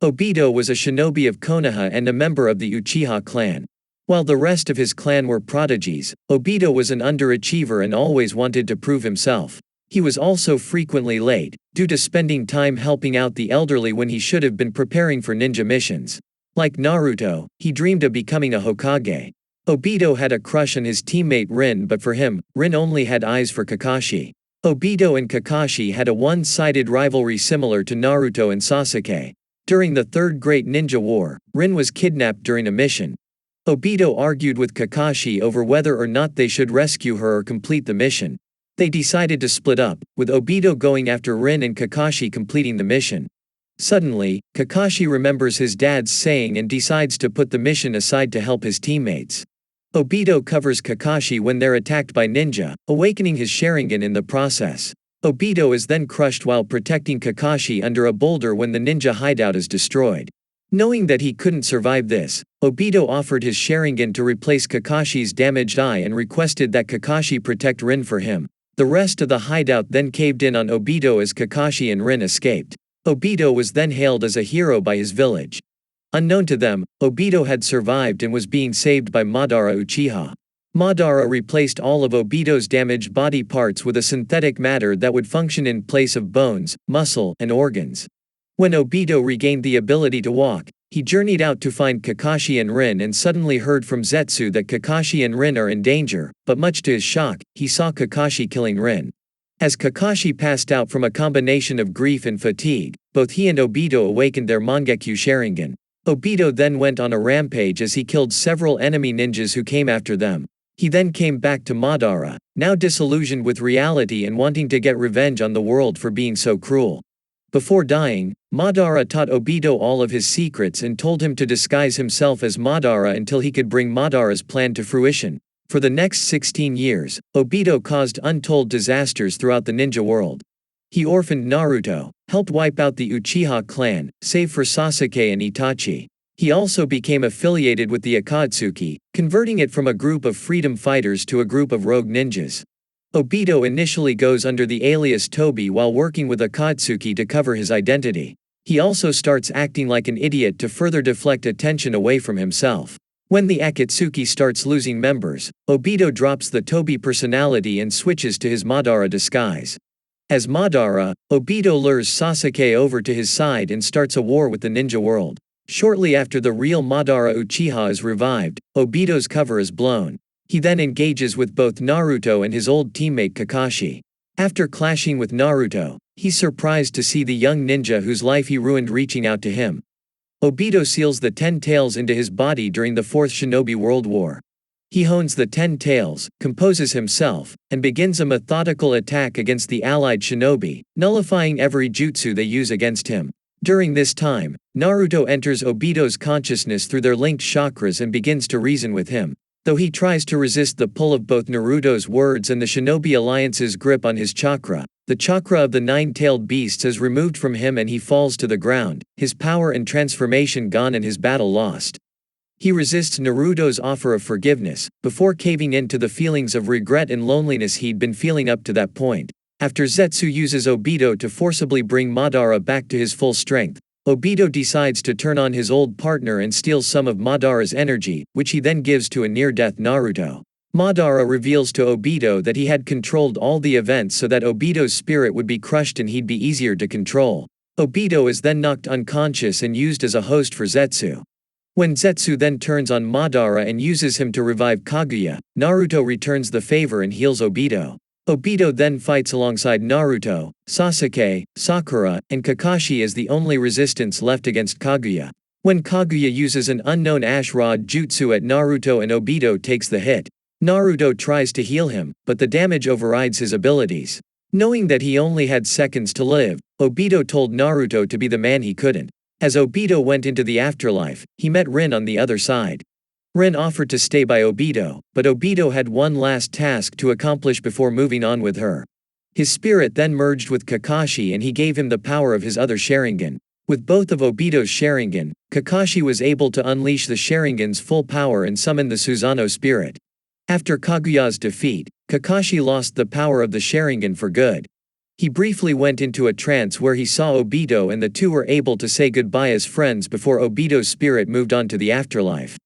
Obito was a shinobi of Konoha and a member of the Uchiha clan. While the rest of his clan were prodigies, Obito was an underachiever and always wanted to prove himself. He was also frequently late, due to spending time helping out the elderly when he should have been preparing for ninja missions. Like Naruto, he dreamed of becoming a Hokage. Obito had a crush on his teammate Rin, but for him, Rin only had eyes for Kakashi. Obito and Kakashi had a one-sided rivalry similar to Naruto and Sasuke. During the Third Great Ninja War, Rin was kidnapped during a mission. Obito argued with Kakashi over whether or not they should rescue her or complete the mission. They decided to split up, with Obito going after Rin and Kakashi completing the mission. Suddenly, Kakashi remembers his dad's saying and decides to put the mission aside to help his teammates. Obito covers Kakashi when they're attacked by ninja, awakening his Sharingan in the process. Obito is then crushed while protecting Kakashi under a boulder when the ninja hideout is destroyed. Knowing that he couldn't survive this, Obito offered his Sharingan to replace Kakashi's damaged eye and requested that Kakashi protect Rin for him. The rest of the hideout then caved in on Obito as Kakashi and Rin escaped. Obito was then hailed as a hero by his village. Unknown to them, Obito had survived and was being saved by Madara Uchiha. Madara replaced all of Obito's damaged body parts with a synthetic matter that would function in place of bones, muscle, and organs. When Obito regained the ability to walk, he journeyed out to find Kakashi and Rin and suddenly heard from Zetsu that Kakashi and Rin are in danger, but much to his shock, he saw Kakashi killing Rin. As Kakashi passed out from a combination of grief and fatigue, both he and Obito awakened their Mangekyo Sharingan. Obito then went on a rampage as he killed several enemy ninjas who came after them. He then came back to Madara, now disillusioned with reality and wanting to get revenge on the world for being so cruel. Before dying, Madara taught Obito all of his secrets and told him to disguise himself as Madara until he could bring Madara's plan to fruition. For the next 16 years, Obito caused untold disasters throughout the ninja world. He orphaned Naruto, helped wipe out the Uchiha clan, save for Sasuke and Itachi. He also became affiliated with the Akatsuki, converting it from a group of freedom fighters to a group of rogue ninjas. Obito initially goes under the alias Tobi while working with Akatsuki to cover his identity. He also starts acting like an idiot to further deflect attention away from himself. When the Akatsuki starts losing members, Obito drops the Tobi personality and switches to his Madara disguise. As Madara, Obito lures Sasuke over to his side and starts a war with the ninja world. Shortly after the real Madara Uchiha is revived, Obito's cover is blown. He then engages with both Naruto and his old teammate Kakashi. After clashing with Naruto, he's surprised to see the young ninja whose life he ruined reaching out to him. Obito seals the 10 tails into his body during the Fourth Shinobi World War. He hones the 10 tails, composes himself, and begins a methodical attack against the allied shinobi, nullifying every jutsu they use against him. During this time, Naruto enters Obito's consciousness through their linked chakras and begins to reason with him. Though he tries to resist the pull of both Naruto's words and the Shinobi Alliance's grip on his chakra, the chakra of the nine-tailed beasts is removed from him and he falls to the ground, his power and transformation gone and his battle lost. He resists Naruto's offer of forgiveness, before caving in to the feelings of regret and loneliness he'd been feeling up to that point. After Zetsu uses Obito to forcibly bring Madara back to his full strength, Obito decides to turn on his old partner and steals some of Madara's energy, which he then gives to a near-death Naruto. Madara reveals to Obito that he had controlled all the events so that Obito's spirit would be crushed and he'd be easier to control. Obito is then knocked unconscious and used as a host for Zetsu. When Zetsu then turns on Madara and uses him to revive Kaguya, Naruto returns the favor and heals Obito. Obito then fights alongside Naruto, Sasuke, Sakura, and Kakashi as the only resistance left against Kaguya. When Kaguya uses an unknown Ash Rod jutsu at Naruto and Obito takes the hit. Naruto tries to heal him, but the damage overrides his abilities. Knowing that he only had seconds to live, Obito told Naruto to be the man he couldn't. As Obito went into the afterlife, he met Rin on the other side. Rin offered to stay by Obito, but Obito had one last task to accomplish before moving on with her. His spirit then merged with Kakashi and he gave him the power of his other Sharingan. With both of Obito's Sharingan, Kakashi was able to unleash the Sharingan's full power and summon the Susanoo spirit. After Kaguya's defeat, Kakashi lost the power of the Sharingan for good. He briefly went into a trance where he saw Obito and the two were able to say goodbye as friends before Obito's spirit moved on to the afterlife.